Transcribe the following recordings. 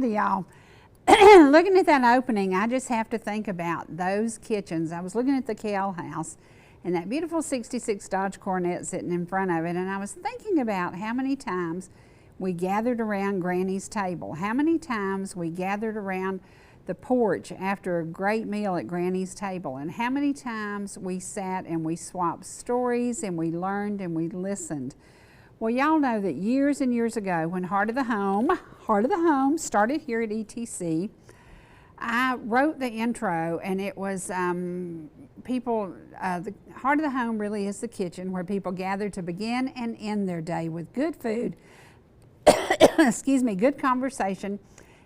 to y'all. Looking at that opening, I just have to think about those kitchens. I was looking at the Kell house and that beautiful 66 Dodge Coronet sitting in front of it, and I was thinking about how many times we gathered around Granny's table, how many times we gathered around the porch after a great meal at Granny's table, and how many times we sat and we swapped stories and we learned and we listened. Well, y'all know that years and years ago when Heart of the Home started here at ETC, I wrote the intro, and it was the Heart of the Home really is the kitchen where people gather to begin and end their day with good food, excuse me, good conversation,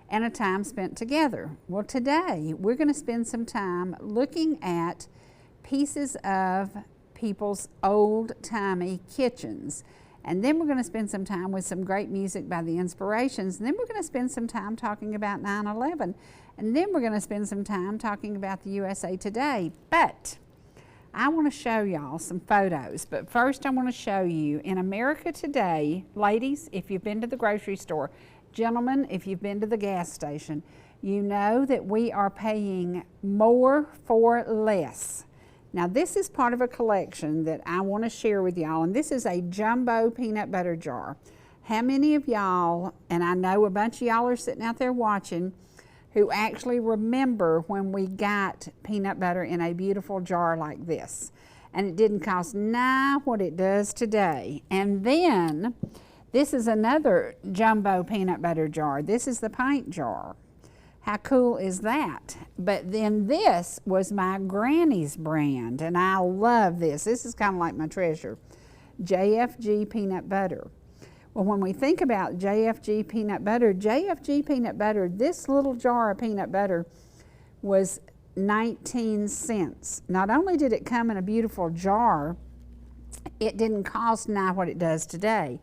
and a time spent together. Well, today we're going to spend some time looking at pieces of people's old-timey kitchens. And then we're going to spend some time with some great music by the Inspirations. And then we're going to spend some time talking about 9/11. And then we're going to spend some time talking about the USA Today. But I want to show y'all some photos. But first I want to show you in America today, ladies, if you've been to the grocery store, gentlemen, if you've been to the gas station, you know that we are paying more for less. Now this is part of a collection that I want to share with y'all, and this is a jumbo peanut butter jar. How many of y'all, and I know a bunch of y'all are sitting out there watching, who actually remember when we got peanut butter in a beautiful jar like this? And it didn't cost nigh what it does today. And then this is another jumbo peanut butter jar. This is the pint jar. How cool is that? But then this was my granny's brand, and I love this. This is kind of like my treasure. JFG peanut butter. Well, when we think about JFG peanut butter, this little jar of peanut butter was 19 cents. Not only did it come in a beautiful jar, it didn't cost nigh what it does today.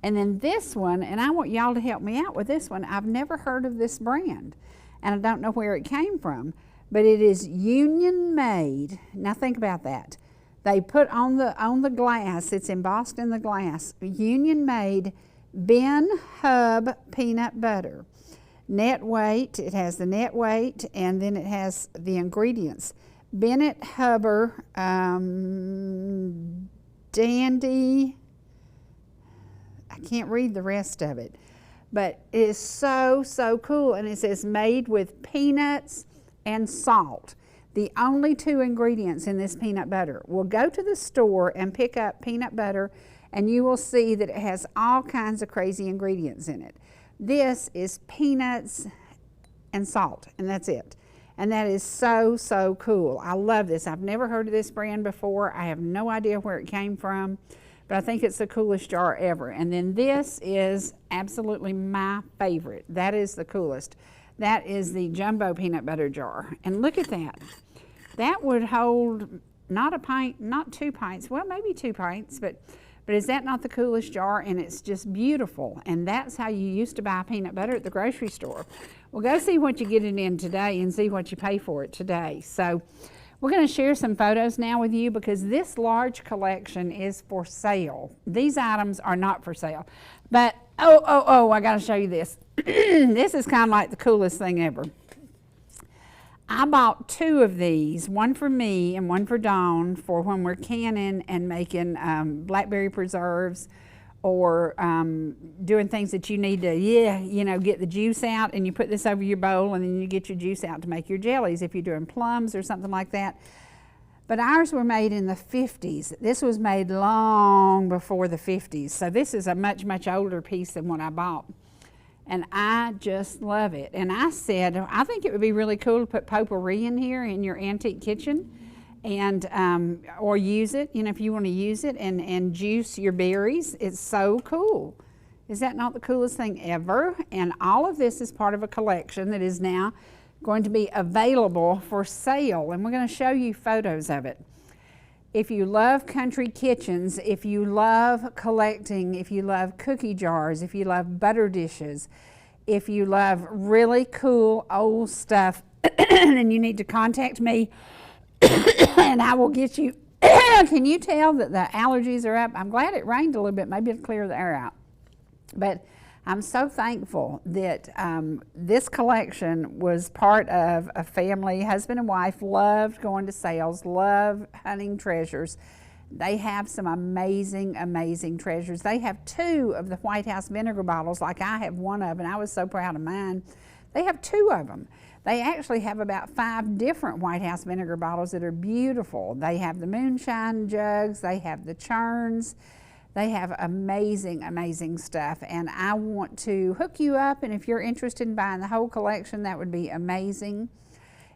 And then this one, and I want y'all to help me out with this one. I've never heard of this brand, and I don't know where it came from, but it is union made. Now think about that. They put on the glass, it's embossed in the glass, union made Ben Hub peanut butter. Net weight, it has the net weight, and then it has the ingredients. Bennett Hubber, Dandy, I can't read the rest of it, but it is so, so cool. And it says made with peanuts and salt. The only two ingredients in this peanut butter. We'll go to the store and pick up peanut butter, and you will see that it has all kinds of crazy ingredients in it. This is peanuts and salt, and that's it. And that is so, so cool. I love this. I've never heard of this brand before. I have no idea where it came from, but I think it's the coolest jar ever. And then this is absolutely my favorite. That is the coolest. That is the jumbo peanut butter jar. And look at that. That would hold not a pint, not 2 pints, well, maybe 2 pints, but is that not the coolest jar? And it's just beautiful. And that's how you used to buy peanut butter at the grocery store. Well, go see what you get it in today and see what you pay for it today. So we're going to share some photos now with you because this large collection is for sale. These items are not for sale. But, I got to show you this. This is kind of like the coolest thing ever. I bought 2 of these, one for me and one for Dawn, for when we're canning and making blackberry preserves or doing things that you need to, get the juice out, and you put this over your bowl and then you get your juice out to make your jellies if you're doing plums or something like that. But ours were made in the 50s. This was made long before the 50s. So this is a much, much older piece than what I bought. And I just love it. And I said, I think it would be really cool to put potpourri in here in your antique kitchen, and or use it, if you want to use it, and juice your berries. It's so cool. Is that not the coolest thing ever? And all of this is part of a collection that is now going to be available for sale. And we're going to show you photos of it. If you love country kitchens, if you love collecting, if you love cookie jars, if you love butter dishes, if you love really cool old stuff, then you need to contact me and I will get you. Can you tell that the allergies are up? I'm glad it rained a little bit. Maybe it'll clear the air out. But I'm so thankful that this collection was part of a family, husband and wife, loved going to sales, love hunting treasures. They have some amazing, amazing treasures. They have 2 of the White House vinegar bottles, like I have one of, and I was so proud of mine. They have 2 of them. They actually have about 5 different White House vinegar bottles that are beautiful. They have the moonshine jugs, they have the churns. They have amazing, amazing stuff, and I want to hook you up, and if you're interested in buying the whole collection, that would be amazing.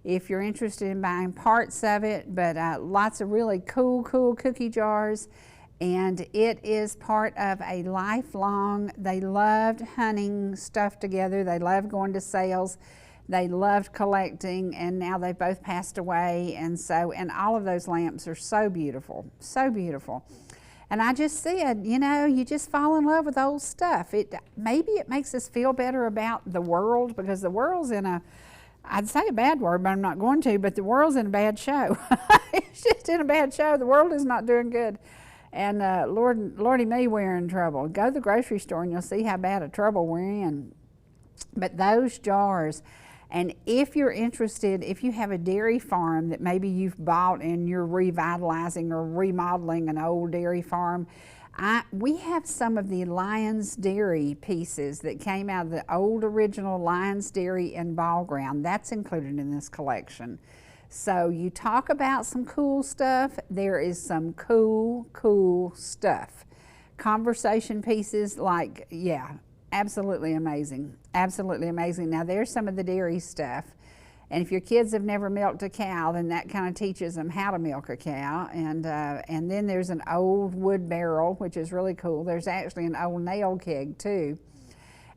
If you're interested in buying parts of it, but lots of really cool cookie jars, and it is part of a lifelong, they loved hunting stuff together, they loved going to sales, they loved collecting, and now they've both passed away, and all of those lamps are so beautiful, so beautiful. And I just said, you know, you just fall in love with old stuff. Maybe it makes us feel better about the world, because the world's in I'd say a bad word, but I'm not going to, but the world's in a bad show. It's just in a bad show. The world is not doing good. And Lordy me, we're in trouble. Go to the grocery store and you'll see how bad a trouble we're in. But those jars, and if you're interested, if you have a dairy farm that maybe you've bought and you're revitalizing or remodeling an old dairy farm, we have some of the Lyons Dairy pieces that came out of the old original Lyons Dairy in Ball Ground. That's included in this collection. So you talk about some cool stuff, there is some cool stuff. Conversation pieces, like, yeah, absolutely amazing, absolutely amazing. Now there's some of the dairy stuff, and if your kids have never milked a cow, then that kind of teaches them how to milk a cow. And then there's an old wood barrel, which is really cool. There's actually an old nail keg too.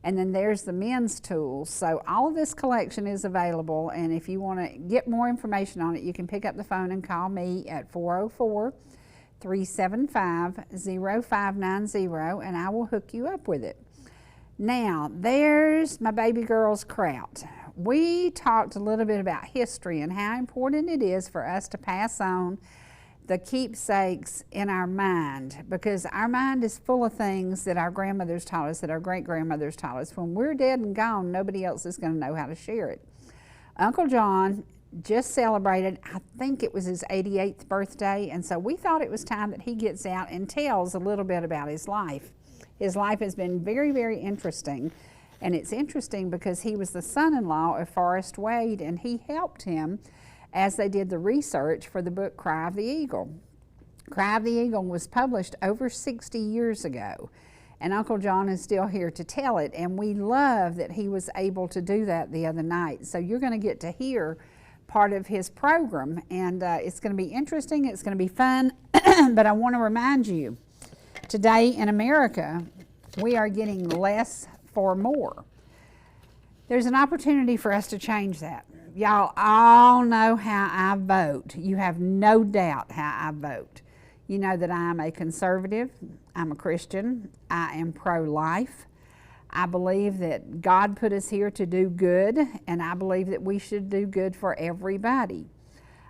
And then there's the men's tools. So all of this collection is available, and if you want to get more information on it, you can pick up the phone and call me at 404-375-0590, and I will hook you up with it. Now, there's my baby girl's kraut. We talked a little bit about history and how important it is for us to pass on the keepsakes in our mind, because our mind is full of things that our grandmothers taught us, that our great-grandmothers taught us. When we're dead and gone, nobody else is going to know how to share it. Uncle John just celebrated, I think it was his 88th birthday, and so we thought it was time that he gets out and tells a little bit about his life. His life has been very, very interesting, and it's interesting because he was the son-in-law of Forrest Wade, and he helped him as they did the research for the book Cry of the Eagle. Cry of the Eagle was published over 60 years ago, and Uncle John is still here to tell it, and we love that he was able to do that the other night. So you're going to get to hear part of his program, and it's going to be interesting, it's going to be fun, but I want to remind you, today in America, we are getting less for more. There's an opportunity for us to change that. Y'all all know how I vote. You have no doubt how I vote. You know that I am a conservative, I'm a Christian, I am pro-life. I believe that God put us here to do good, and I believe that we should do good for everybody.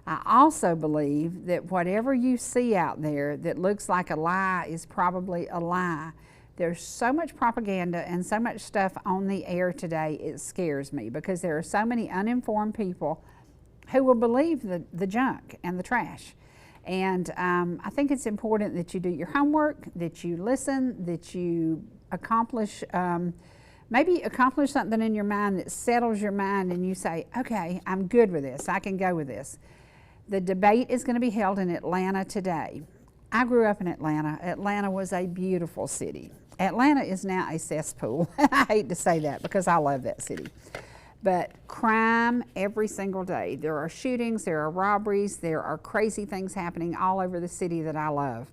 I also believe that whatever you see out there that looks like a lie is probably a lie. There's so much propaganda and so much stuff on the air today, it scares me, because there are so many uninformed people who will believe the junk and the trash. And I think it's important that you do your homework, that you listen, that you accomplish, maybe accomplish something in your mind that settles your mind, and you say, okay, I'm good with this, I can go with this. The debate is going to be held in Atlanta today. I grew up in Atlanta. Atlanta was a beautiful city. Atlanta is now a cesspool. I hate to say that because I love that city. But crime every single day. There are shootings, there are robberies, there are crazy things happening all over the city that I love.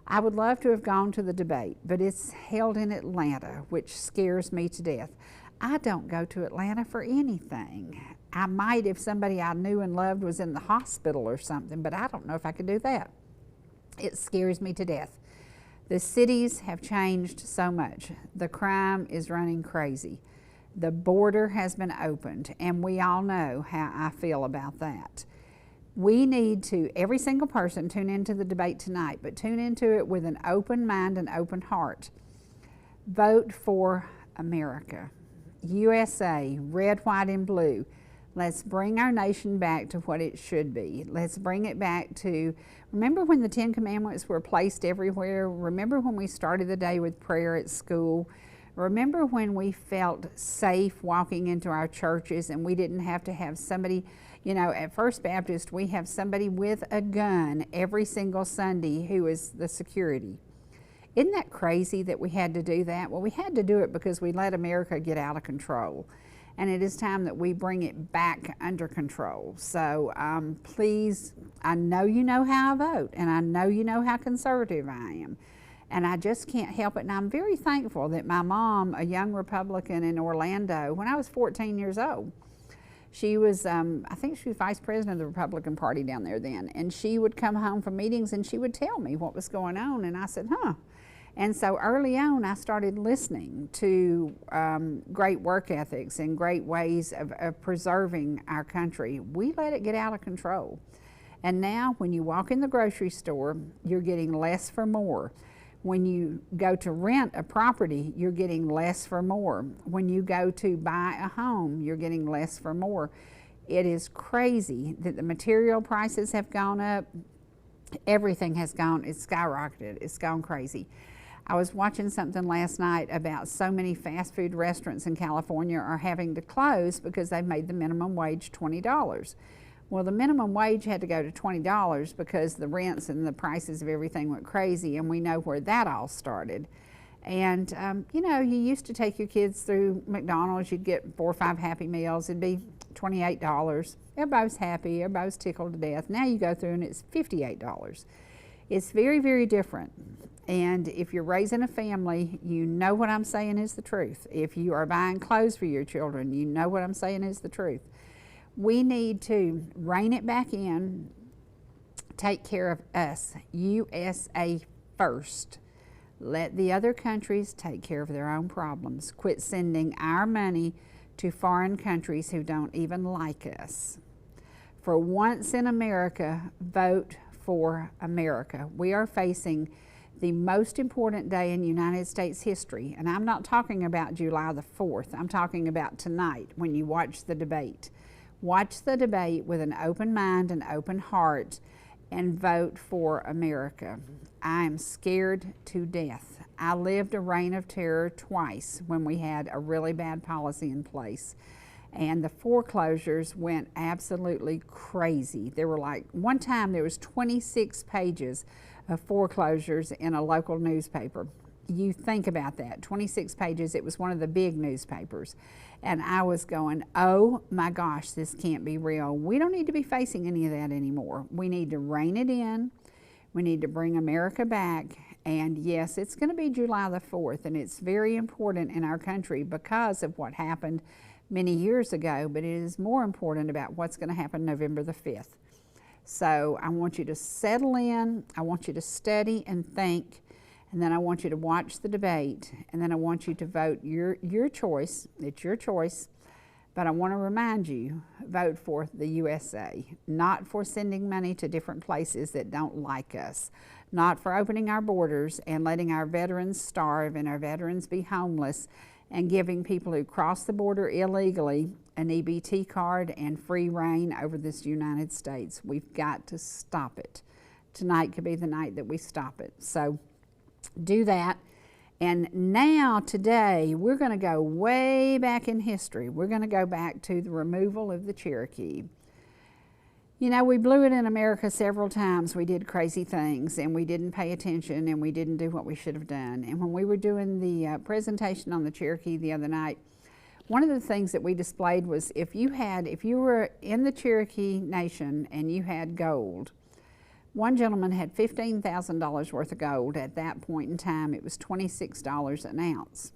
I would love to have gone to the debate, but it's held in Atlanta, which scares me to death. I don't go to Atlanta for anything. I might if somebody I knew and loved was in the hospital or something, but I don't know if I could do that. It scares me to death. The cities have changed so much. The crime is running crazy. The border has been opened, and we all know how I feel about that. We need to, every single person, tune into the debate tonight, but tune into it with an open mind and open heart. Vote for America. USA, red, white, and blue. Let's bring our nation back to what it should be. Let's bring it back to, remember when the 10 Commandments were placed everywhere? Remember when we started the day with prayer at school? Remember when we felt safe walking into our churches and we didn't have to have somebody, you know, at First Baptist, we have somebody with a gun every single Sunday who is the security. Isn't that crazy that we had to do that? Well, we had to do it because we let America get out of control. And it is time that we bring it back under control. So please, I know you know how I vote, and I know you know how conservative I am. And I just can't help it. And I'm very thankful that my mom, a young Republican in Orlando, when I was 14 years old, she was, I think she was vice president of the Republican Party down there then. And she would come home from meetings and she would tell me what was going on. And I said, huh. And so early on, I started listening to great work ethics and great ways of preserving our country. We let it get out of control. And now when you walk in the grocery store, you're getting less for more. When you go to rent a property, you're getting less for more. When you go to buy a home, you're getting less for more. It is crazy that the material prices have gone up. Everything has gone, it's skyrocketed, it's gone crazy. I was watching something last night about so many fast food restaurants in California are having to close because they've made the minimum wage $20. Well, the minimum wage had to go to $20 because the rents and the prices of everything went crazy, and we know where that all started. And, you know, you used to take your kids through McDonald's, you'd get 4 or 5 Happy Meals, it'd be $28. Everybody's happy, everybody's tickled to death. Now you go through and it's $58. It's very, very different. And if you're raising a family, you know what I'm saying is the truth. If you are buying clothes for your children, you know what I'm saying is the truth. We need to rein it back in, take care of us, USA first. Let the other countries take care of their own problems. Quit sending our money to foreign countries who don't even like us. For once in America, vote for America. We are facing the most important day in United States history, and I'm not talking about July the 4th. I'm talking about tonight when you watch the debate. Watch the debate with an open mind and open heart and vote for America. I am scared to death. I lived a reign of terror twice when we had a really bad policy in place. And the foreclosures went absolutely crazy. There were like, one time there was 26 pages of foreclosures in a local newspaper. You think about that, 26 pages. It was one of the big newspapers. And I was going, oh my gosh, this can't be real. We don't need to be facing any of that anymore. We need to rein it in. We need to bring America back. And yes, it's going to be July the 4th, and it's very important in our country because of what happened many years ago, but it is more important about what's going to happen November the 5th. So I want you to settle in. I want you to study and think. And then I want you to watch the debate, and then I want you to vote your choice. It's your choice, but I want to remind you, vote for the USA, not for sending money to different places that don't like us, not for opening our borders and letting our veterans starve and our veterans be homeless and giving people who cross the border illegally an EBT card and free reign over this United States. We've got to stop it. Tonight could be the night that we stop it. So do that. And now today we're going to go way back in history. We're going to go back to the removal of the Cherokee. You know, we blew it in America several times. We did crazy things and we didn't pay attention and we didn't do what we should have done. And when we were doing the presentation on the Cherokee the other night, one of the things that we displayed was if you were in the Cherokee Nation and you had gold. One gentleman had $15,000 worth of gold. At that point in time, it was $26 an ounce.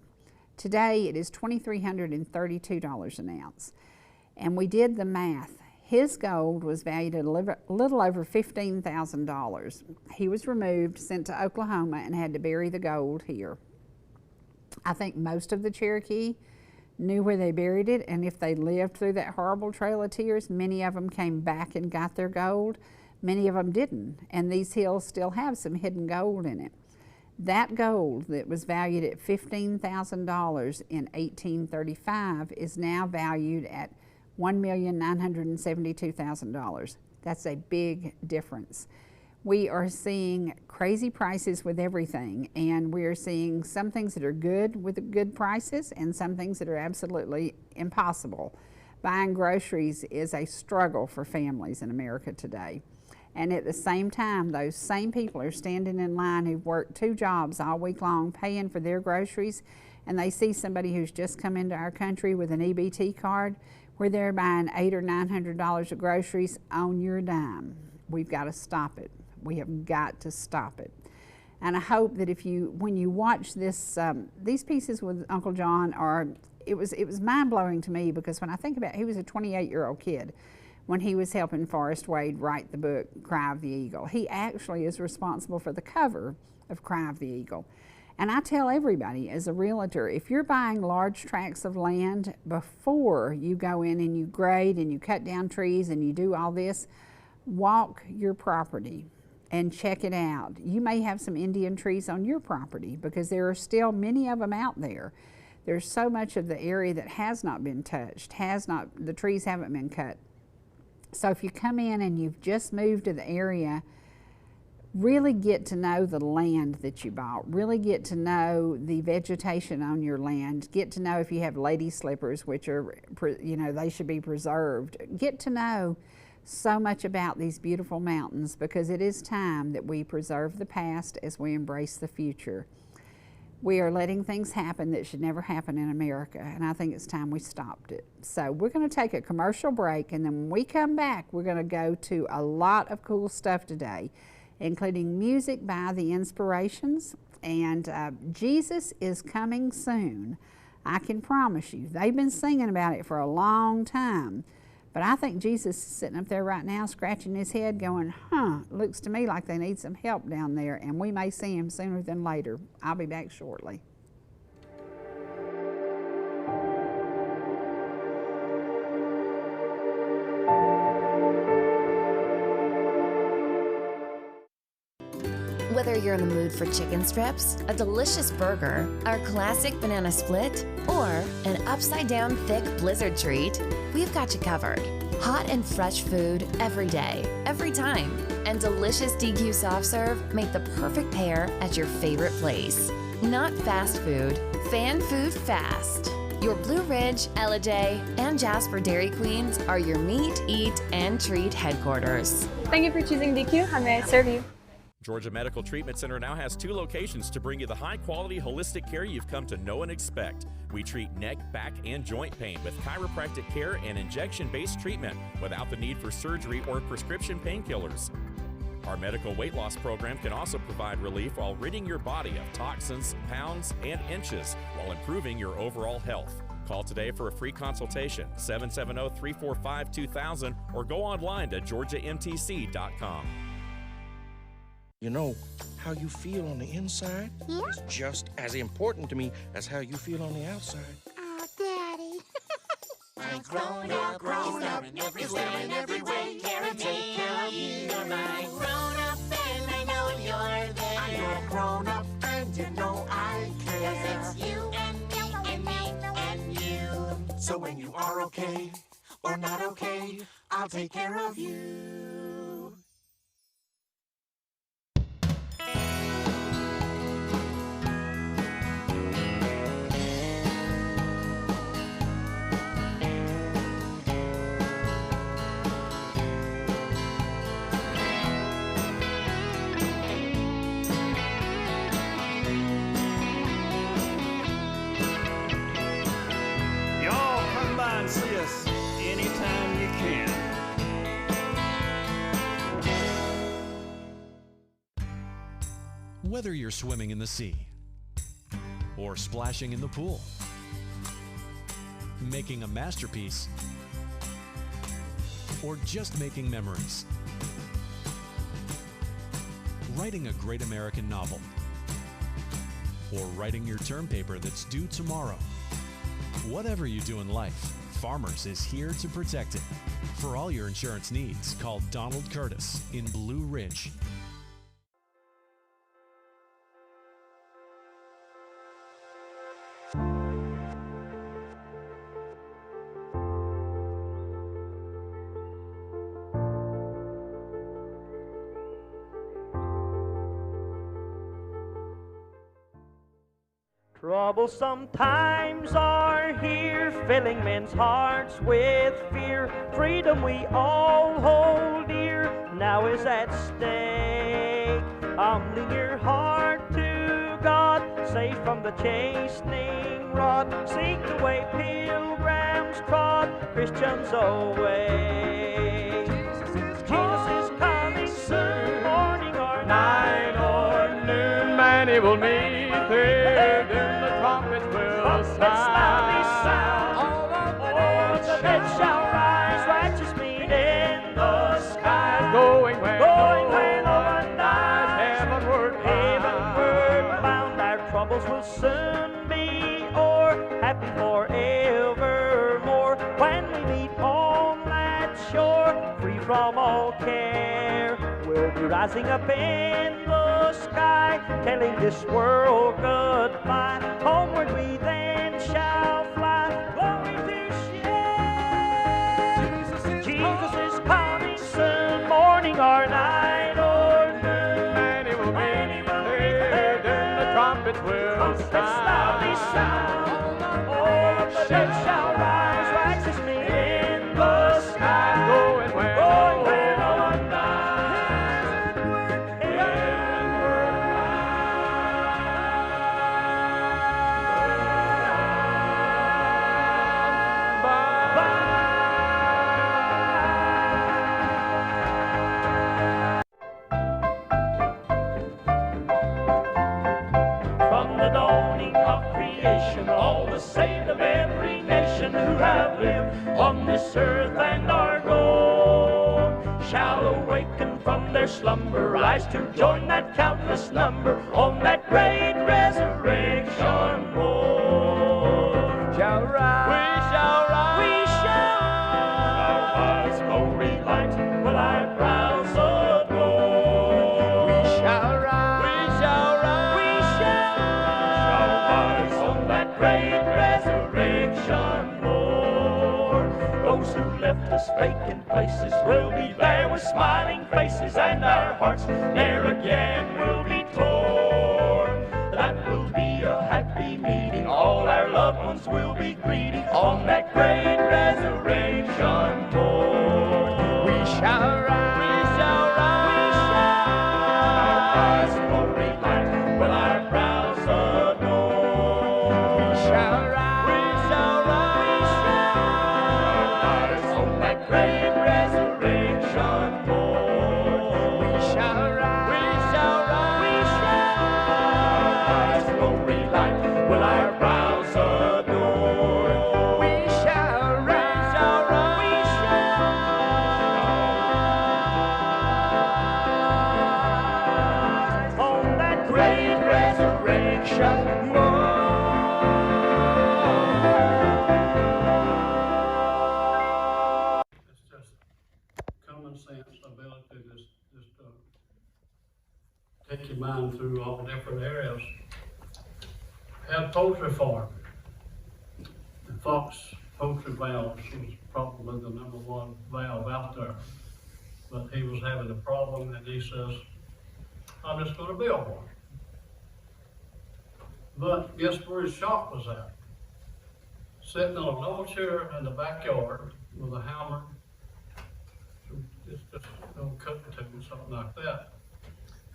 Today, it is $2,332 an ounce. And we did the math. His gold was valued at a little over $15,000. He was removed, sent to Oklahoma, and had to bury the gold here. I think most of the Cherokee knew where they buried it, and if they lived through that horrible Trail of Tears, many of them came back and got their gold. Many of them didn't, and these hills still have some hidden gold in it. That gold that was valued at $15,000 in 1835 is now valued at $1,972,000. That's a big difference. We are seeing crazy prices with everything, and we are seeing some things that are good with good prices and some things that are absolutely impossible. Buying groceries is a struggle for families in America today. And at the same time, those same people are standing in line who've worked 2 jobs all week long paying for their groceries, and they see somebody who's just come into our country with an EBT card where they're buying $800 or $900 of groceries on your dime. We've got to stop it. We have got to stop it. And I hope that when you watch this, these pieces with Uncle John it was mind-blowing to me, because when I think about it, he was a 28-year-old kid when he was helping Forrest Wade write the book, Cry of the Eagle. He actually is responsible for the cover of Cry of the Eagle. And I tell everybody, as a realtor, if you're buying large tracts of land, before you go in and you grade and you cut down trees and you do all this, walk your property and check it out. You may have some Indian trees on your property, because there are still many of them out there. There's so much of the area that has not been touched, the trees haven't been cut. So if you come in and you've just moved to the area, really get to know the land that you bought, really get to know the vegetation on your land, get to know if you have lady slippers, which are, they should be preserved. Get to know so much about these beautiful mountains, because it is time that we preserve the past as we embrace the future. We are letting things happen that should never happen in America, and I think it's time we stopped it. So we're going to take a commercial break, and then when we come back, we're going to go to a lot of cool stuff today, including music by the Inspirations, and Jesus is coming soon. I can promise you. They've been singing about it for a long time. But I think Jesus is sitting up there right now scratching his head going, looks to me like they need some help down there, and we may see him sooner than later. I'll be back shortly. Whether you're in the mood for chicken strips, a delicious burger, our classic banana split, or an upside-down thick blizzard treat, we've got you covered. Hot and fresh food every day, every time, and delicious DQ soft serve make the perfect pair at your favorite place. Not fast food, fan food fast. Your Blue Ridge, Ellijay, and Jasper Dairy Queens are your meet, eat, and treat headquarters. Thank you for choosing DQ. How may I serve you? Georgia Medical Treatment Center now has 2 locations to bring you the high-quality holistic care you've come to know and expect. We treat neck, back, and joint pain with chiropractic care and injection-based treatment without the need for surgery or prescription painkillers. Our medical weight loss program can also provide relief while ridding your body of toxins, pounds, and inches while improving your overall health. Call today for a free consultation, 770-345-2000, or go online to georgiamtc.com. You know, how you feel on the inside is just as important to me as how you feel on the outside. Oh, Daddy. I'm grown up, in every way, care and take care of you. You're my grown up, and I know you're there. I'm grown up, and you know I care. 'Cause it's you and me and me and you. So when you are okay or not okay, I'll take care of you. See us anytime you can. Whether you're swimming in the sea or splashing in the pool, making a masterpiece, or just making memories, writing a great American novel, or writing your term paper that's due tomorrow. Whatever you do in life, Farmers is here to protect it. For all your insurance needs, call Donald Curtis in Blue Ridge. Troublesome times are here, filling men's hearts with fear. Freedom we all hold dear, now is at stake. Humbling your heart to God, safe from the chastening rod. Seek the way pilgrims trod, Christians away. Jesus is coming soon, morning or night or noon. Many will meet there, then the trumpets will sound. All the dead shall rise, righteous meet in the sky. Going where no one dies, heavenward bound. Our troubles will soon be o'er, happy forevermore. When we meet on that shore, free from all care, we'll be rising up in the sky, telling this world goodbye. Homeward we then shall fly, glory to share. Jesus is coming soon, morning or night or noon. Many will meet there, then the trumpets will sound. All the dead shall rise, righteous meet in the sky. Going where no one dies. From the dawning of creation, all the saved of every nation who have lived on this earth and are gone shall awaken from their slumber, rise to join that countless number on that great resurrection morn. shall rise. We shall rise. We shall rise. Glory light will our brows adorn. We shall rise. We shall rise. We shall rise on that great resurrection morn. Those who left us vacant places will be there with smiling faces, and our hearts ne'er again will be torn. That will be a happy meeting. All our loved ones will be greeting on that great resurrection morn. We shall rise. We shall rise. We shall rise. Glory light will our brows adorn. We shall rise. We shall rise. We shall rise on that great resurrection morn. We shall rise. We shall rise. We shall rise. Glory light will our brows adorn. We shall rise. We shall rise. We shall rise on that great resurrection morn. It's just common sense ability to just take your mind through all different areas. Had poultry farm. The Fox poultry valves was probably the #1 valve out there. But he was having a problem and he says, I'm just gonna build one. But guess where his shop was at? Sitting on a low chair in the backyard with a hammer, just cutting tool, something like that.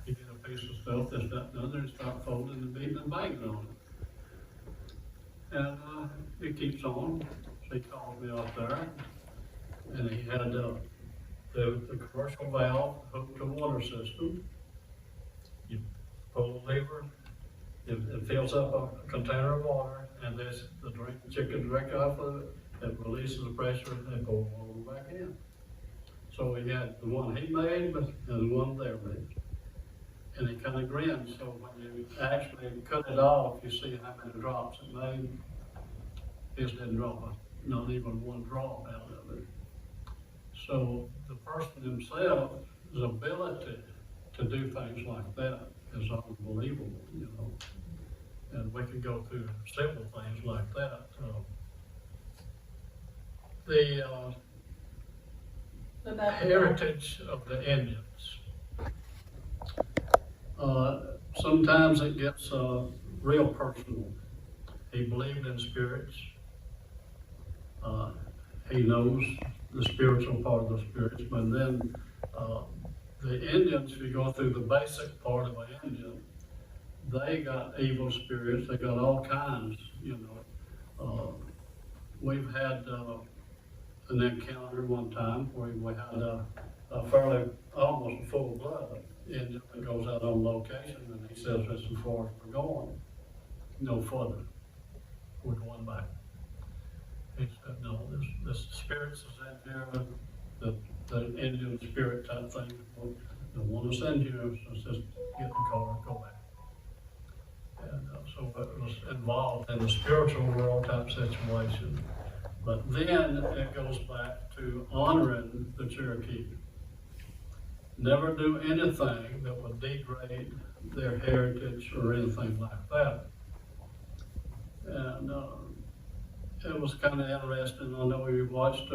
You get a piece of stuff that's not done there and start folding and beating and banging on it. And it keeps on. So he called me up there, and he had the commercial valve hooked to a water system. You pull the lever, it fills up a container of water, and there's the chicken direct off of it. It releases the pressure and pulls the water back in. So we had the one he made and the one they made. And it kind of grins. So when you actually cut it off, you see how many drops it made. This didn't drop not even one drop out of it. So the person himself, his ability to do things like that is unbelievable, you know. And we can go through several things like that. The heritage of the Indians. Sometimes it gets real personal. He believed in spirits. He knows the spiritual part of the spirits, but then the Indians, if you go through the basic part of an Indian, they got evil spirits, they got all kinds, you know. We've had an encounter one time where we had a fairly, almost full blood Indian that goes out on location, and he says, "This is as far as we're going, no further, we're going back." He said, "No, this spirits is in here, the Indian spirit type thing. They want to send you, so just get the car and go back." And so it was involved in the spiritual world type situation. But then it goes back to honoring the Cherokee. Never do anything that would degrade their heritage or anything like that. And it was kind of interesting. I know we watched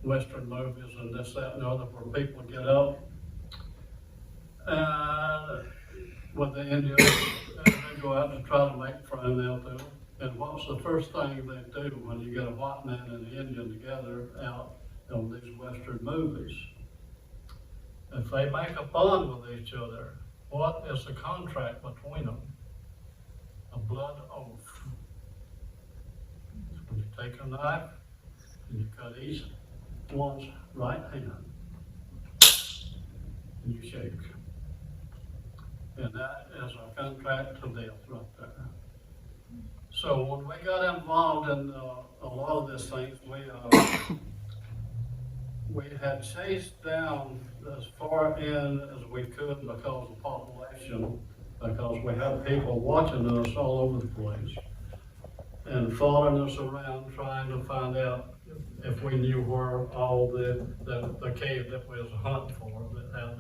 Western movies and this, that, and the other, where people get up and with the Indians, and they go out and try to make friends out there. And what's the first thing they do when you get a white man and an Indian together out on these Western movies? If they make a bond with each other, what is the contract between them? A blood oath. When you take a knife and you cut each one's right hand and you shake. And that is a contract to death right there. So when we got involved in a lot of these things, we had chased down as far in as we could because of population, because we had people watching us all over the place and following us around trying to find out if we knew where all the cave that we was hunting for that had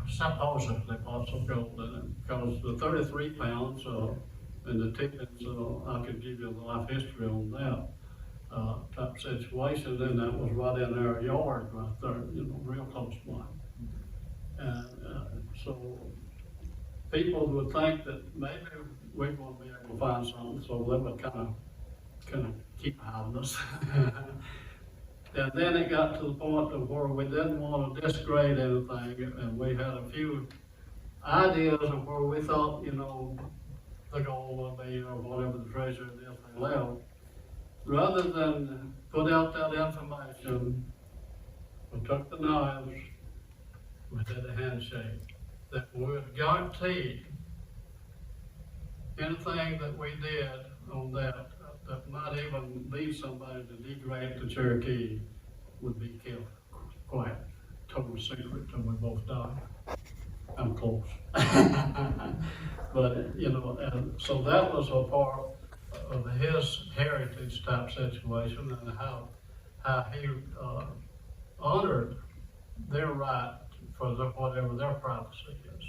supposedly lots of gold in it, because the 33 pounds and the tickets, I could give you the life history on that type situation, and that was right in our yard right there, you know, real close by. And so people would think that maybe we're going to be able to find something, so they would kind of keep hiding us. And then it got to the point of where we didn't want to disgrade anything, and we had a few ideas of where we thought, you know, the gold would be or whatever the treasure is they left. Rather than put out that information, we took the knives, we did a handshake, that we would guarantee anything that we did on that might even lead somebody to degrade the Cherokee would be killed. Quiet, total secret till we both die. I'm close. But, you know, and so that was a part of his heritage type situation, and how he honored their right for whatever their privacy is.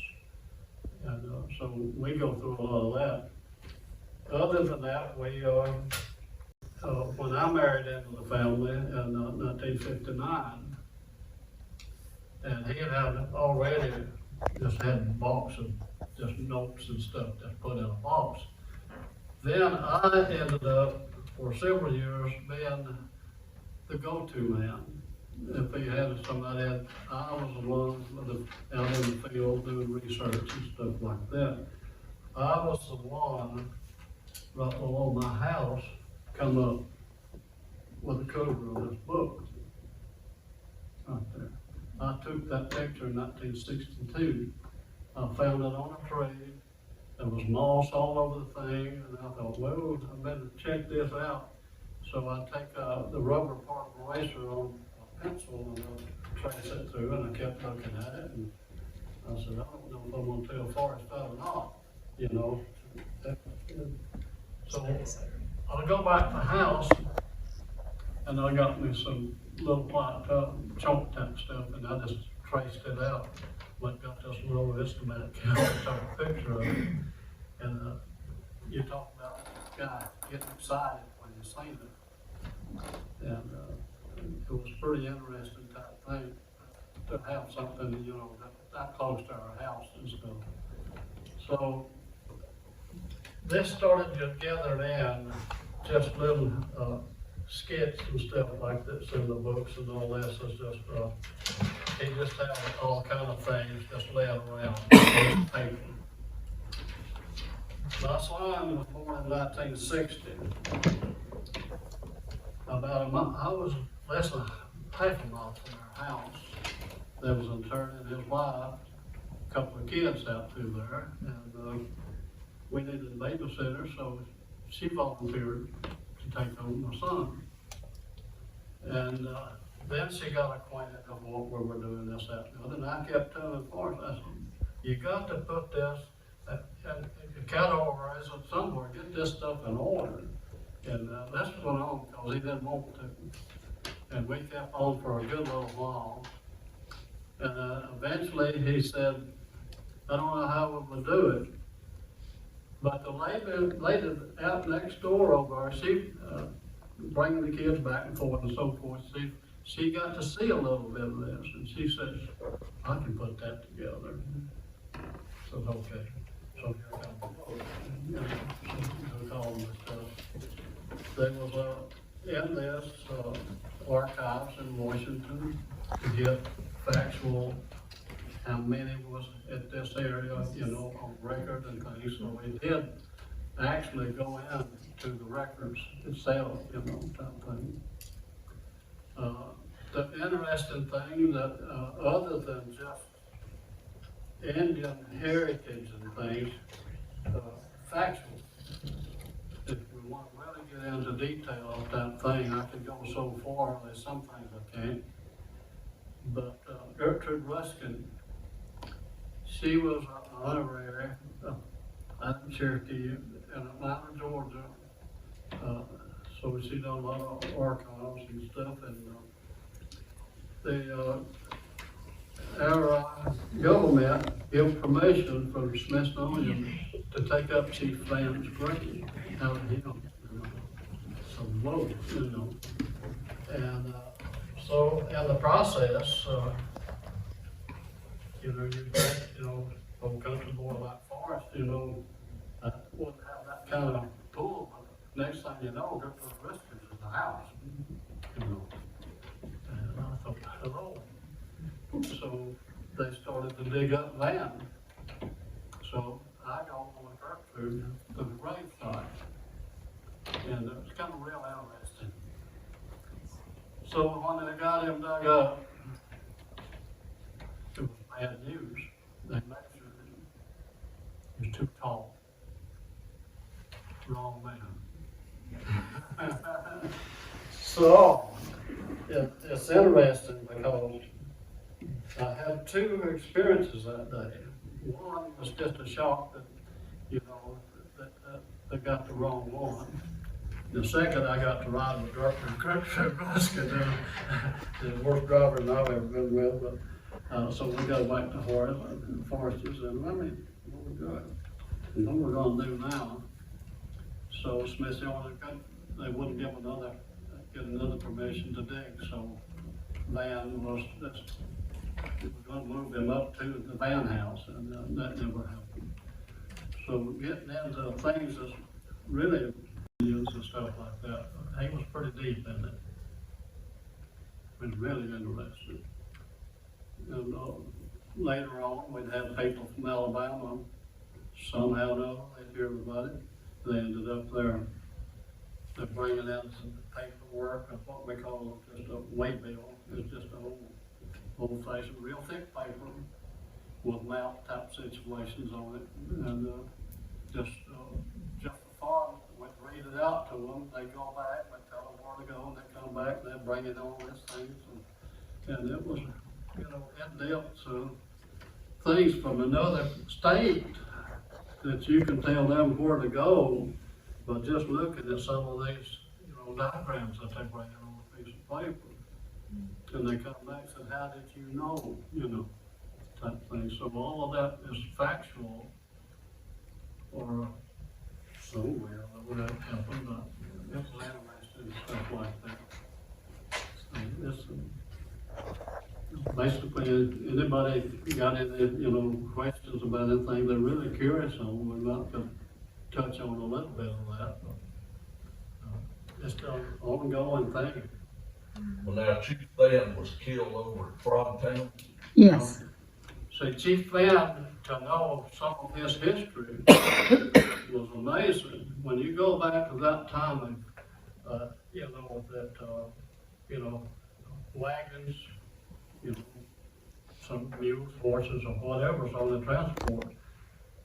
And so we go through a lot of that. Other than that, we, when I married into the family in 1959, and he had already just had a box of just notes and stuff just put in a box. Then I ended up, for several years, being the go-to man. If he had somebody, I was the one out in the field doing research and stuff like that. I was the one right below my house come up with the cover of this book right there. I took that picture in 1962. I found it on a tree. There was moss all over the thing, and I thought, well, I better check this out. So I take the rubber part eraser on a pencil and I trace it through, and I kept looking at it, and I said, I don't know if I'm going to tell Forrest that or not, you know. So I go back to the house, and I got me some little chalk type stuff, and I just traced it out. Like got this little estimate, took a picture of it, and you talk about guys getting excited when you see it, and it was a pretty interesting type thing to have something, you know, that close to our house and stuff. So this started to gather in just little skits and stuff like this in the books, and all this is just, he just had all kind of things just laying around on paper. My son was born in 1960. About a month, I was less than half a mile from our house. There was an attorney and his wife, a couple of kids out through there, and we needed a babysitter, so she volunteered to take home my son. And then she got acquainted with what we were doing, this, that, and the other, and I kept telling Forrest, I said, you got to put this, and the cattle isn't somewhere, get this stuff in order. And that's what went on, because he didn't want to. And we kept on for a good little while. And eventually he said, I don't know how we would do it. But the lady out next door over there, she bringing the kids back and forth and so forth, she got to see a little bit of this, and she says, I can put that together. So okay. So here comes, you know, call them and stuff. There was in this archives in Washington to get factual how many was at this area, you know, on record and things. So we did actually go into the records itself, you know, type thing. The interesting thing that other than just Indian heritage and things, factual. If we want to really get into detail of that thing, I could go so far, there's some things I can't. But Gertrude Ruskin, she was an honorary out in Cherokee in Atlanta, Georgia. So she done a lot of archives and stuff, and our government gave permission from the Smithsonian to take up Chief Van's grave out of him, you know. So whoa, you know. And so in the process, you know, you got, you know, from country boy like Forrest, you know, wouldn't have that kind of pull, but next thing you know, they're for the rescues in the house, you know. And I thought, hello. So they started to dig up land. So I go with Gertrude to the grave site. And it was kind of real interesting. So when they got him dug up, it was bad news. They measured him. He was too tall. Wrong man. So it's interesting because I had two experiences that day. One was just a shock that, you know, that they got the wrong one. The second, I got to ride with Gertrude Ruskin, the worst driver I've ever been with. But so we go back to Forrest, and Forrest said, "Let me, what we doing? What we're going to do now?" So Smith said, they wouldn't get another permission to dig. So Van was just. We were going to move him up to the Van house, and that never happened. So getting into things that's really and stuff like that, he was pretty deep in it. It was really interesting. And later on, we'd have people from Alabama. Somehow or another, they'd hear about it. They ended up there. They're bringing in some paperwork of what we call just a waybill. It's just an old-fashioned, real thick paper with mouth type situations on it, and just the farm would read it out to them. They go back, they tell them where to go, and they come back, and they bring in all these things, and it was, you know, it dealt to things from another state that you can tell them where to go, but just looking at some of these, you know, diagrams that they bring in on a piece of paper. And they come back and said, how did you know, you know, type thing. So all of that is factual or somewhere that would have happened, but it was interesting and stuff like that. So it's, basically, anybody got any, you know, questions about anything they're really curious on, we're not to touch on a little bit of that, but it's an ongoing thing. Well, now Chief Van was killed over at Frogtown. Yes. See, Chief Van, to know some of his history was amazing. When you go back to that time, wagons, some mules, horses, or whatever's on the transport.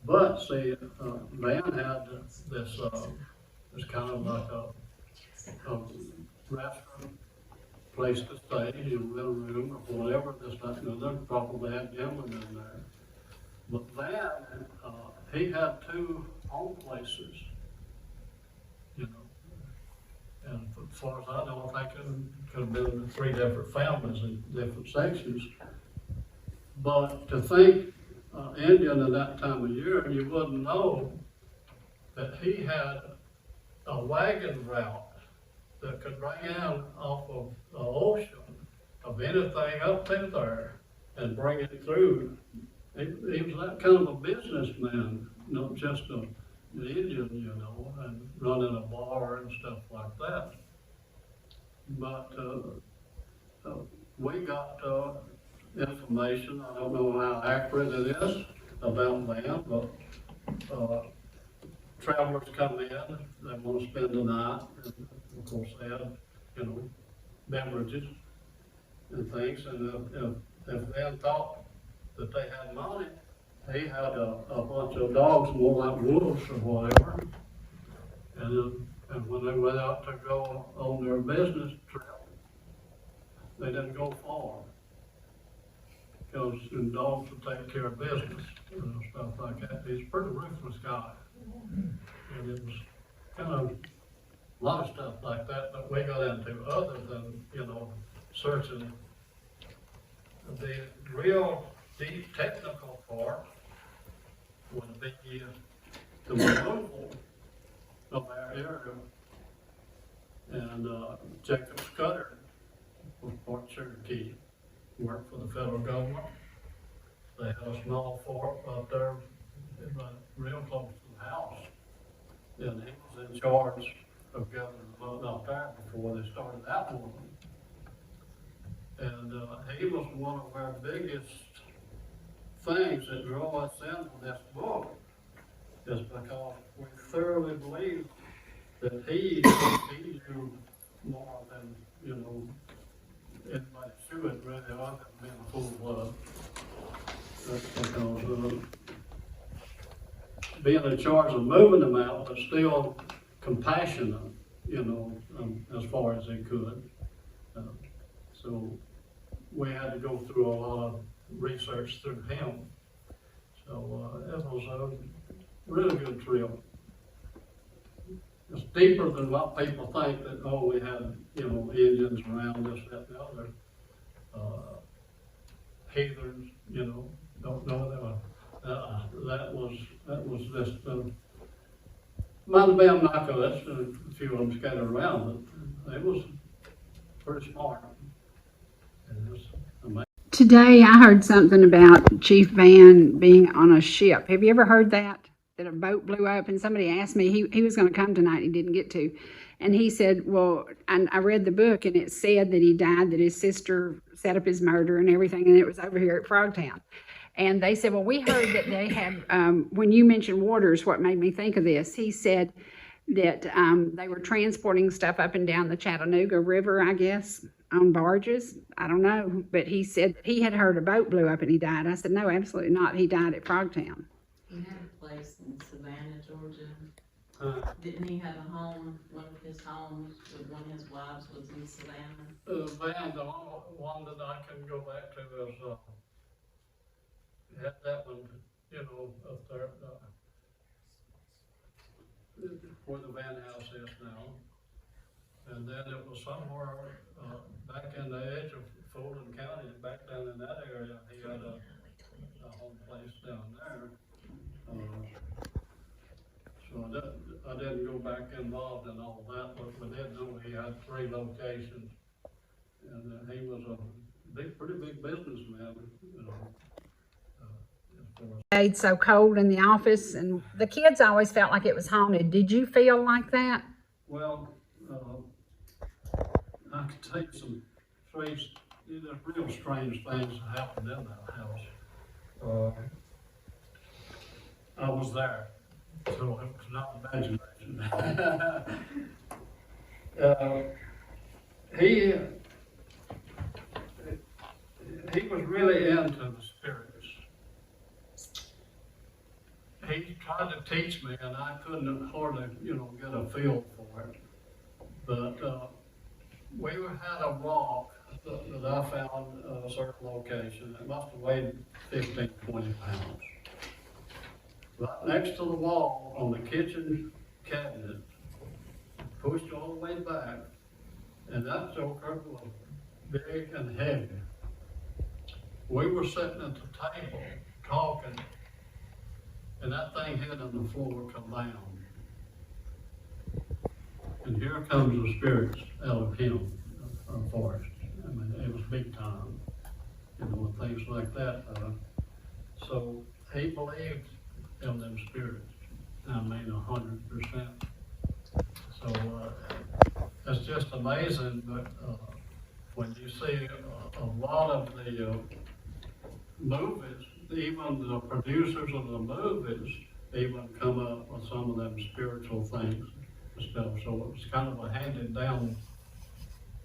But see, Van had this kind of like a restaurant, place to stay, living room, or whatever, this, that, and the other, probably had gambling in there. But Van, he had 2 home places, and as far as I know, I think it could have been 3 different families in different sections. But to think Indian at that time of year, you wouldn't know that he had a wagon route that could bring in off of the ocean of anything up to there and bring it through. He was that kind of a businessman, not just an Indian, and running a bar and stuff like that. But we got information, I don't know how accurate it is about Van, but travelers come in, they want to spend the night, and of course they have, beverages and things, and if Van thought that they had money, he had a bunch of dogs, more like wolves or whatever, and when they went out to go on their business trip, they didn't go far, because the dogs would take care of business and stuff like that. He's a pretty ruthless guy, and it was kind of a lot of stuff like that that we got into, other than, searching. The real deep technical part would be the removal of our area. And Jacob Scudder was Port Cherokee, worked for the federal government. They had a small fort up there, real close to the house. And he was in charge of gathering the boat out there before they started that one. And he was one of our biggest things that drew us into this book, is because we thoroughly believe that he knew more than, anybody should really, other than being full blood. That's because being in charge of moving them out, but still compassionate, as far as he could. So we had to go through a lot of research through him. So it was a really good trip. It's deeper than what people think that, we had, Indians around us, that, and the other. Heathens, don't know that was just, might have been Nicholas, and a few of them scattered around, but it was pretty smart. And it was amazing. Today I heard something about Chief Van being on a ship. Have you ever heard that? That a boat blew up, and somebody asked me, he was going to come tonight, he didn't get to. And he said, well, and I read the book, and it said that he died, that his sister set up his murder and everything, and it was over here at Frogtown. And they said, well, we heard that they had, when you mentioned waters, what made me think of this, he said that they were transporting stuff up and down the Chattanooga River, I guess, on barges. I don't know, but he said that he had heard a boat blew up and he died. I said, no, absolutely not. He died at Frogtown. He had a place in Savannah, Georgia. Didn't he have a home, one of his homes, with one of his wives was in Savannah? Van, the only one that I can go back to is, that one, up there, where the Van House is now. And then it was somewhere, back in the edge of Fulton County, back down in that area, he had a home place down there. So I didn't go back involved in all that, but we did know he had 3 locations. And he was a pretty big businessman, as Stayed so cold in the office, and the kids always felt like it was haunted. Did you feel like that? Well, I could tell you some strange, real strange things that happened in that house. I was there, so it was not imagination. He was really into the spirits. He tried to teach me, and I couldn't hardly, get a feel for it. But we had a rock that I found at a certain location. It must have weighed 15, 20 pounds. Right next to the wall on the kitchen cabinet, pushed all the way back, and that joker was big and heavy. We were sitting at the table talking, and that thing hit on the floor, come down. And here comes the spirits out of him, Forrest. I mean, it was big time, and things like that. So he believed in them spirits. I mean, 100%. So it's just amazing, but when you see a lot of the movies, even the producers of the movies even come up with some of them spiritual things and stuff. So it was kind of a handed down,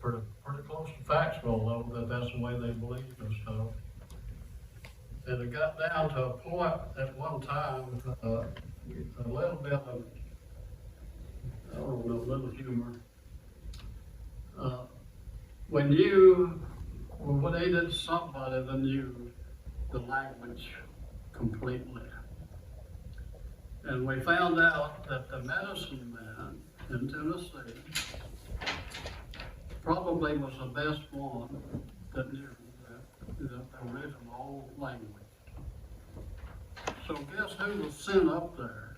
pretty close to factual though, that's the way they believed and stuff. And it got down to a point at one time, a little bit of, I don't know, a little humor. When they did somebody that knew the language completely. And we found out that the medicine man in Tennessee probably was the best one that knew the original old language. So guess who was sent up there?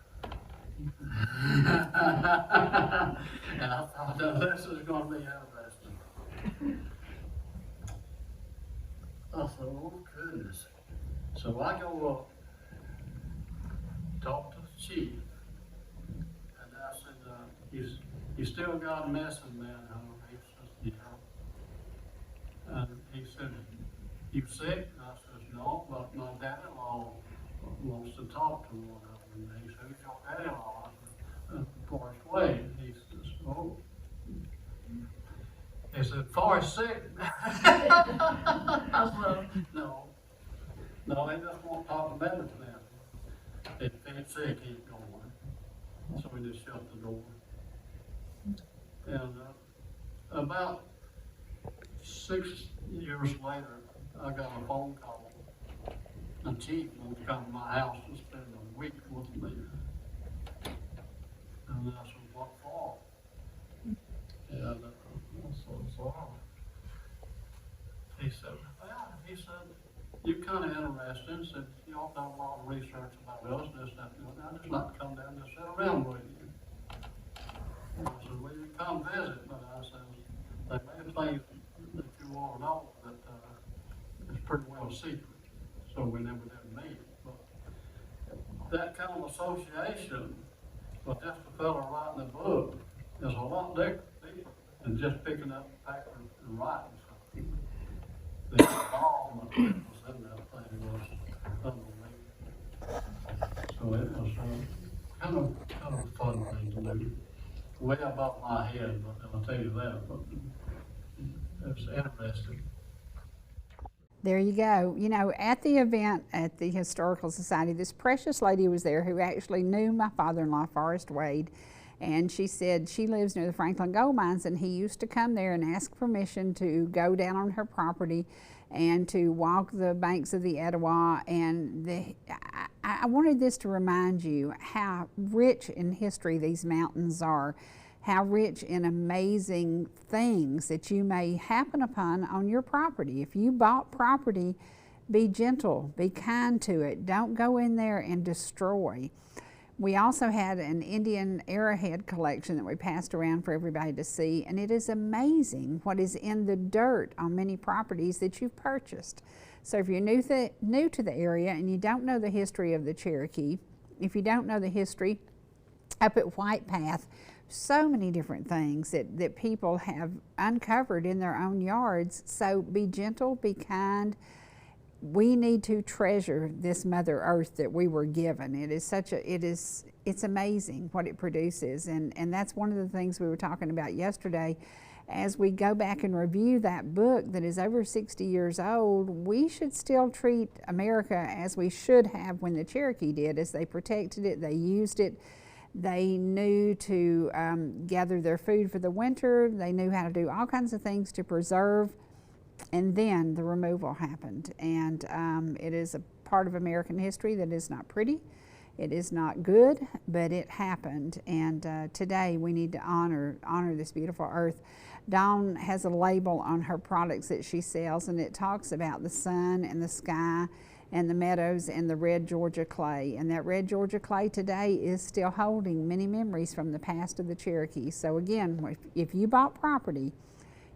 And I thought, now this is going to be interesting. I thought, oh goodness. So I go up, talk to the chief, and I said, you still got a medicine man home? He says, yeah. And he said, you sick? And I said, no, but my daddy-in-law wants to talk to one of them. And he said, who's your daddy-in-law? I said, Forrest Wade. He says, oh. He said, Forrest sick? I said, no, they just won't talk to medicine man. If he's sick, he's going. So we just shut the door. And about 6 years later, I got a phone call. The chief wanted to come to my house to spend a week with me. And I said, what for? And I said, so he said, you kind of interested. He said, you all done a lot of research about us, this, that, and that. I just like to come down and sit around with you. And I said, well, you come visit, but I said, there may be things that you want to know that it's pretty well secret. So we never did meet. But that kind of association with just a fellow writing a book is a lot deeper than just picking up paper and writing something. The involvement that was in that thing was unbelievable. So it was kind of a fun thing to do. Way above my head, but I'll tell you that. But it was interesting. There you go. You know, at the event at the Historical Society, this precious lady was there who actually knew my father-in-law, Forrest Wade, and she said she lives near the Franklin Gold Mines, and he used to come there and ask permission to go down on her property and to walk the banks of the Etowah. And I wanted this to remind you how rich in history these mountains are, how rich in amazing things that you may happen upon on your property. If you bought property, be gentle, be kind to it. Don't go in there and destroy. We also had an Indian arrowhead collection that we passed around for everybody to see, and it is amazing what is in the dirt on many properties that you've purchased. So if you're new to the area and you don't know the history of the Cherokee, if you don't know the history up at White Path, so many different things that people have uncovered in their own yards. So be gentle, be kind. We need to treasure this Mother Earth that we were given. It's amazing what it produces, and that's one of the things we were talking about yesterday. As we go back and review that book that is over 60 years old, we should still treat America as we should have when the Cherokee did, as they protected it, they used it, they knew to gather their food for the winter, they knew how to do all kinds of things to preserve. And then the removal happened, and it is a part of American history that is not pretty. It is not good, but it happened, and today we need to honor this beautiful earth. Dawn has a label on her products that she sells, and it talks about the sun and the sky and the meadows and the red Georgia clay. And that red Georgia clay today is still holding many memories from the past of the Cherokee. So again, if you bought property,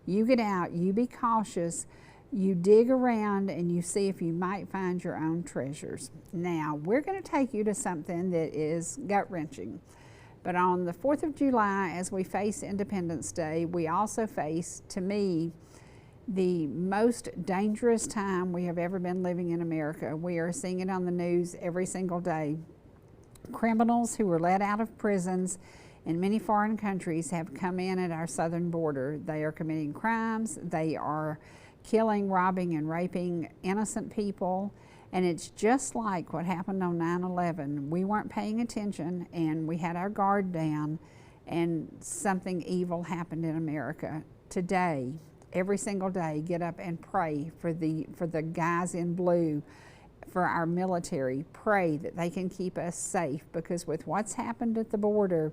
you get out, you be cautious, you dig around, and you see if you might find your own treasures. Now, we're going to take you to something that is gut-wrenching. But on the 4th of July, as we face Independence Day, we also face, to me, the most dangerous time we have ever been living in America. We are seeing it on the news every single day. Criminals who were let out of prisons in many foreign countries have come in at our southern border. They are committing crimes, they are killing, robbing, and raping innocent people, and it's just like what happened on 9/11. We weren't paying attention, and we had our guard down, and something evil happened in America. Today, every single day, get up and pray for the guys in blue, for our military. Pray that they can keep us safe, because with what's happened at the border,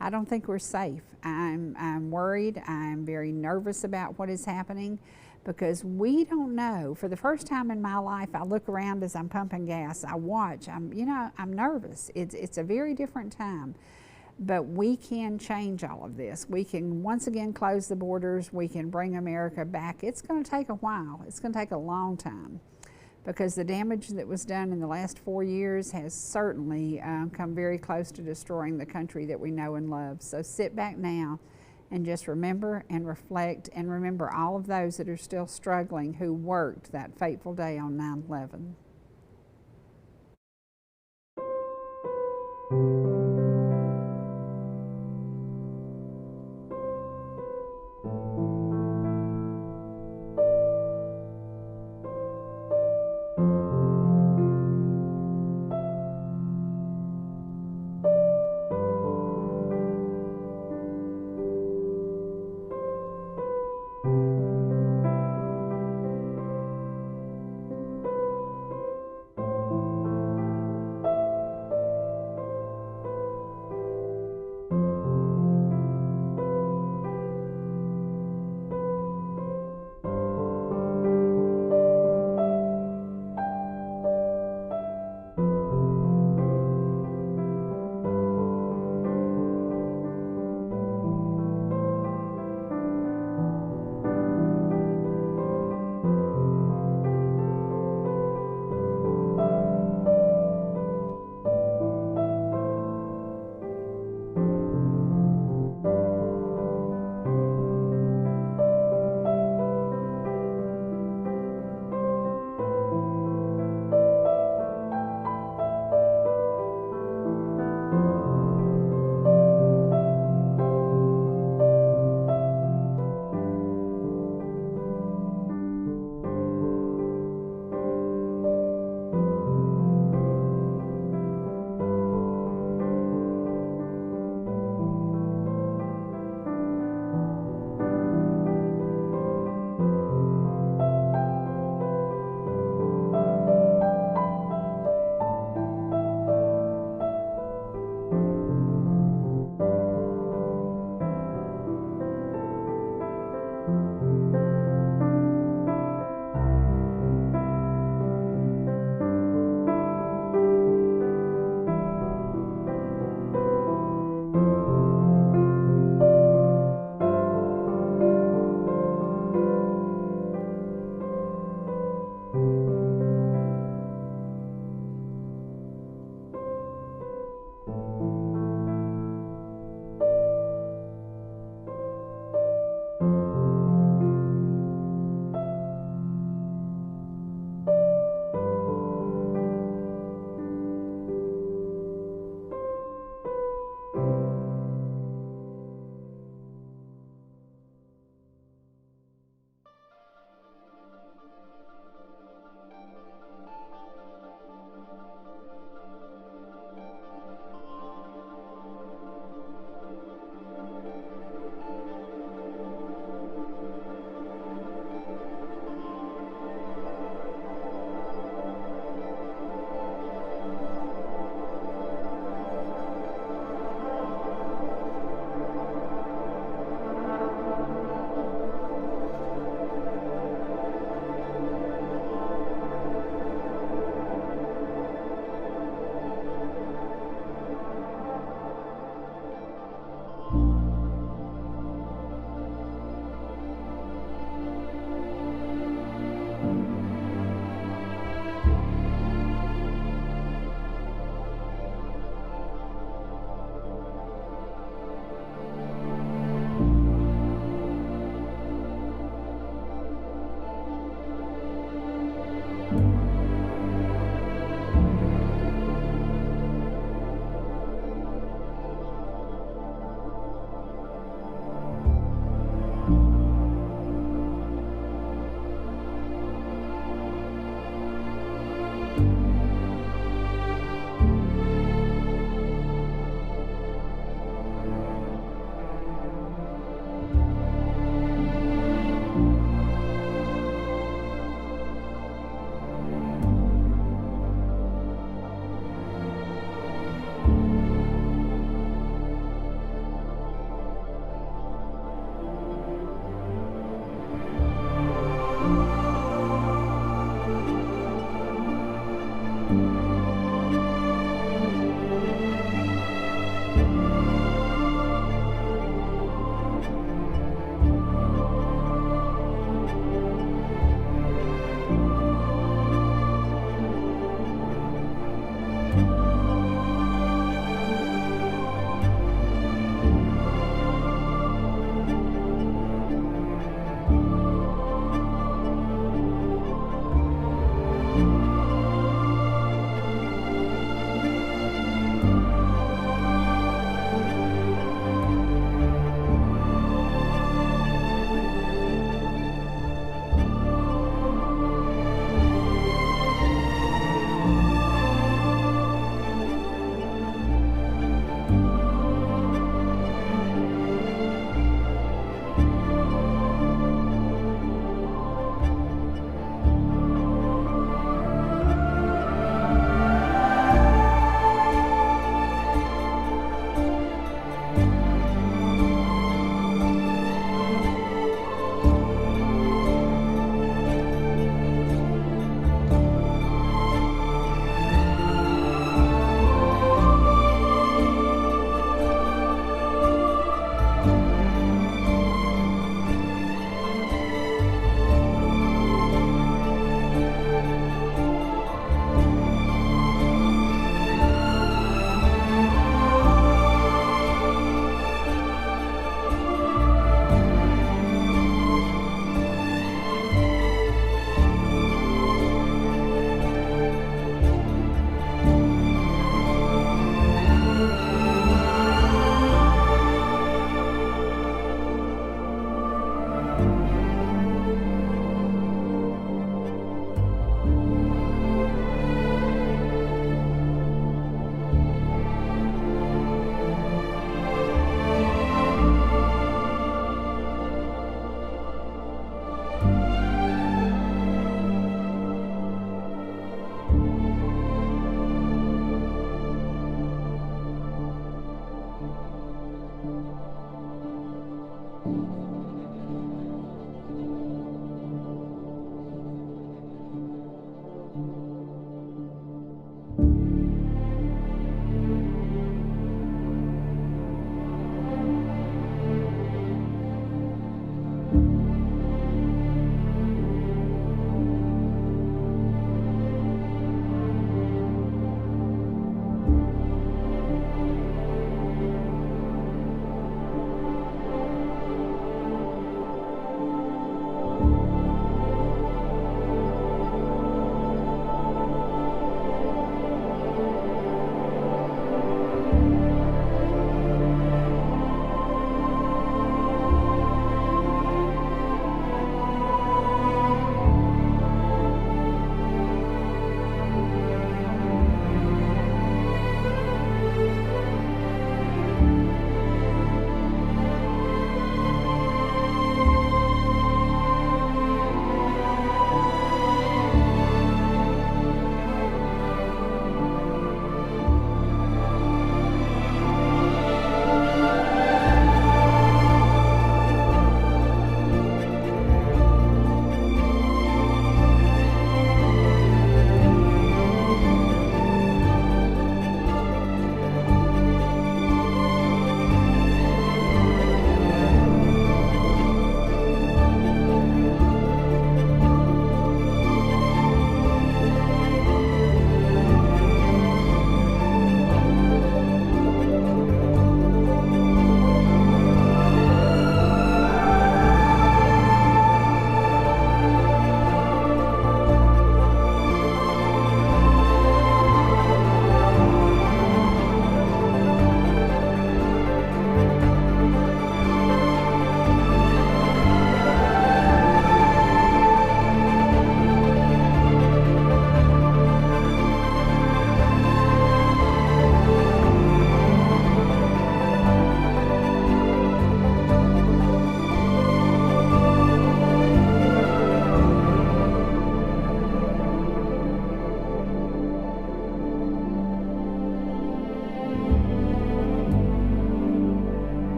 I don't think we're safe. I'm worried. I'm very nervous about what is happening, because we don't know. For the first time in my life, I look around as I'm pumping gas. I watch. I'm nervous. It's a very different time. But we can change all of this. We can once again close the borders. We can bring America back. It's going to take a while. It's going to take a long time, because the damage that was done in the last 4 years has certainly come very close to destroying the country that we know and love. So sit back now and just remember and reflect, and remember all of those that are still struggling who worked that fateful day on 9/11.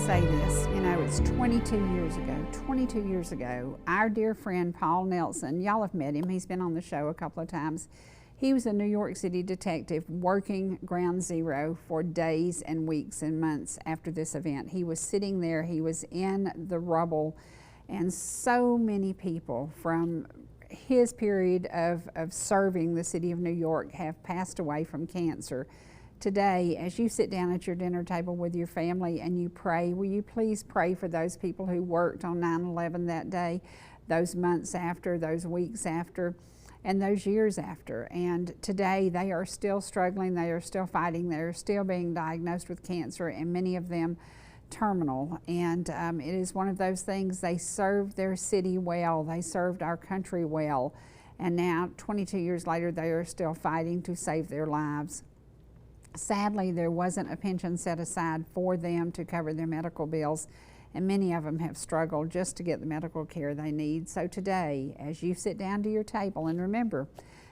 say this, you know, it's 22 years ago, our dear friend Paul Nelson, y'all have met him, he's been on the show a couple of times. He was a New York City detective working Ground Zero for days and weeks and months after this event. He was sitting there, he was in the rubble, and so many people from his period of serving the city of New York have passed away from cancer. Today, as you sit down at your dinner table with your family and you pray, will you please pray for those people who worked on 9/11 that day, those months after, those weeks after, and those years after. And today they are still struggling, they are still fighting, they are still being diagnosed with cancer, and many of them terminal. And it is one of those things, they served their city well, they served our country well, and now 22 years later they are still fighting to save their lives. Sadly, there wasn't a pension set aside for them to cover their medical bills, and many of them have struggled just to get the medical care they need. So today, as you sit down to your table, and remember,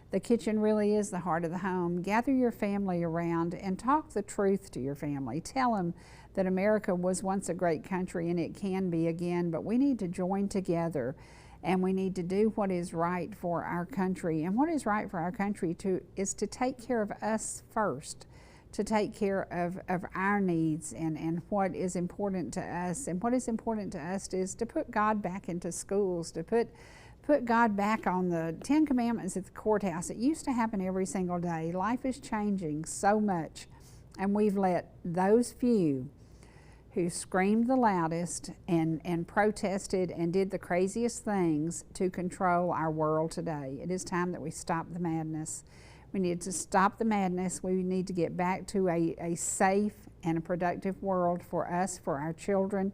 the kitchen really is the heart of the home, gather your family around and talk the truth to your family. Tell them that America was once a great country and it can be again, but we need to join together and we need to do what is right for our country. And what is right for our country is to take care of us first, to take care of our needs and what is important to us. And what is important to us is to put God back into schools, to put God back on the 10 Commandments at the courthouse. It used to happen every single day. Life is changing so much, and we've let those few who screamed the loudest and protested and did the craziest things to control our world today. It is time that we stop the madness. We need to stop the madness. We need to get back to a safe and a productive world for us, for our children,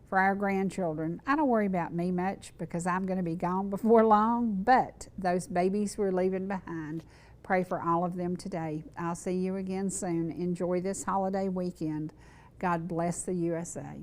for our grandchildren. I don't worry about me much because I'm going to be gone before long, but those babies we're leaving behind, pray for all of them today. I'll see you again soon. Enjoy this holiday weekend. God bless the USA.